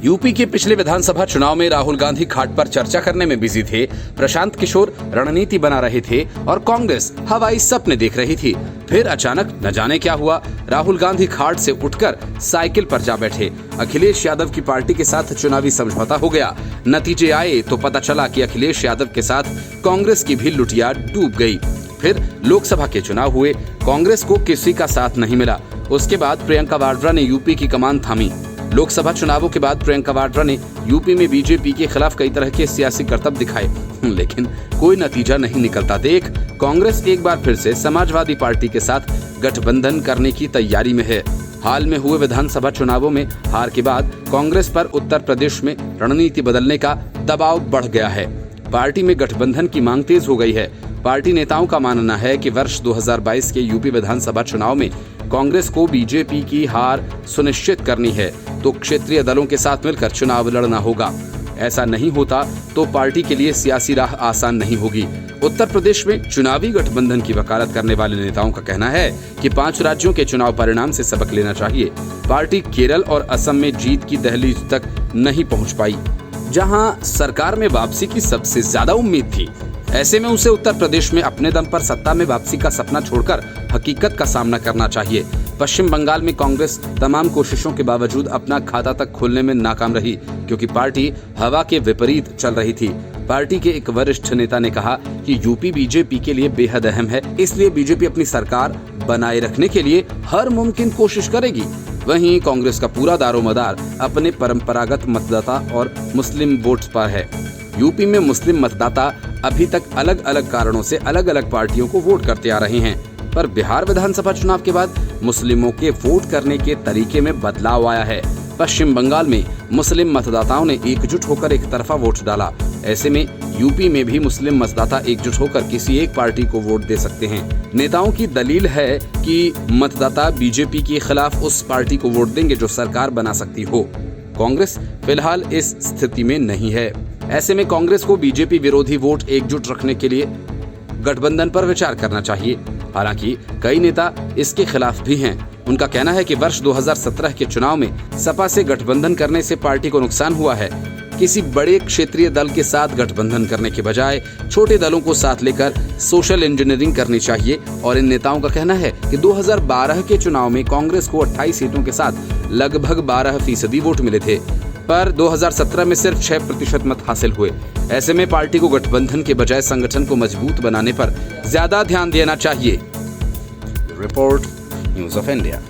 UP के पिछले विधानसभा चुनाव में राहुल गांधी खाट पर चर्चा करने में बिजी थे, प्रशांत किशोर रणनीति बना रहे थे और कांग्रेस हवाई सपने देख रही थी। फिर अचानक न जाने क्या हुआ, राहुल गांधी खाट से उठकर साइकिल पर जा बैठे। अखिलेश यादव की पार्टी के साथ चुनावी समझौता हो गया। नतीजे आए तो पता चला कि अखिलेश यादव के साथ कांग्रेस की भी लुटिया डूब गई। फिर लोकसभा के चुनाव हुए, कांग्रेस को किसी का साथ नहीं मिला। उसके बाद प्रियंका वाड्रा ने यूपी की कमान थामी। लोकसभा चुनावों के बाद प्रियंका वाड्रा ने यूपी में बीजेपी के खिलाफ कई तरह के सियासी करतब दिखाए, लेकिन कोई नतीजा नहीं निकलता देख कांग्रेस एक बार फिर से समाजवादी पार्टी के साथ गठबंधन करने की तैयारी में है। हाल में हुए विधानसभा चुनावों में हार के बाद कांग्रेस पर उत्तर प्रदेश में रणनीति बदलने का दबाव बढ़ गया है। पार्टी में गठबंधन की मांग तेज हो गई है। पार्टी नेताओं का मानना है कि वर्ष 2022 के यूपी विधानसभा चुनाव में कांग्रेस को बीजेपी की हार सुनिश्चित करनी है तो क्षेत्रीय दलों के साथ मिलकर चुनाव लड़ना होगा। ऐसा नहीं होता तो पार्टी के लिए सियासी राह आसान नहीं होगी। उत्तर प्रदेश में चुनावी गठबंधन की वकालत करने वाले नेताओं का कहना है कि 5 राज्यों के चुनाव परिणाम से सबक लेना चाहिए। पार्टी केरल और असम में जीत की दहलीज तक नहीं पहुंच पाई, जहां सरकार में वापसी की सबसे ज्यादा उम्मीद थी। ऐसे में उसे उत्तर प्रदेश में अपने दम पर सत्ता में वापसी का सपना छोड़कर हकीकत का सामना करना चाहिए। पश्चिम बंगाल में कांग्रेस तमाम कोशिशों के बावजूद अपना खाता तक खोलने में नाकाम रही, क्योंकि पार्टी हवा के विपरीत चल रही थी। पार्टी के एक वरिष्ठ नेता ने कहा कि यूपी बीजेपी के लिए बेहद अहम है, इसलिए बीजेपी अपनी सरकार बनाए रखने के लिए हर मुमकिन कोशिश करेगी। वहीं कांग्रेस का पूरा दारोमदार अपने परंपरागत मतदाता और मुस्लिम वोट्स पर है। यूपी में मुस्लिम मतदाता अभी तक अलग अलग कारणों से अलग अलग पार्टियों को वोट करते आ रहे हैं, पर बिहार विधानसभा चुनाव के बाद मुस्लिमों के वोट करने के तरीके में बदलाव आया है। पश्चिम बंगाल में मुस्लिम मतदाताओं ने एकजुट होकर एक तरफा वोट डाला। ऐसे में यूपी में भी मुस्लिम मतदाता एकजुट होकर किसी एक पार्टी को वोट दे सकते हैं। नेताओं की दलील है कि मतदाता बीजेपी के खिलाफ उस पार्टी को वोट देंगे जो सरकार बना सकती हो। कांग्रेस फिलहाल इस स्थिति में नहीं है। ऐसे में कांग्रेस को बीजेपी विरोधी वोट एकजुट रखने के लिए गठबंधन पर विचार करना चाहिए। हालांकि कई नेता इसके खिलाफ भी हैं। उनका कहना है कि वर्ष 2017 के चुनाव में सपा से गठबंधन करने से पार्टी को नुकसान हुआ है। किसी बड़े क्षेत्रीय दल के साथ गठबंधन करने के बजाय छोटे दलों को साथ लेकर सोशल इंजीनियरिंग करनी चाहिए। और इन नेताओं का कहना है कि 2012 के चुनाव में कांग्रेस को 28 सीटों के साथ लगभग 12% वोट मिले थे, पर 2017 में सिर्फ 6% मत हासिल हुए। ऐसे में पार्टी को गठबंधन के बजाय संगठन को मजबूत बनाने पर ज्यादा ध्यान देना चाहिए। Report news of India.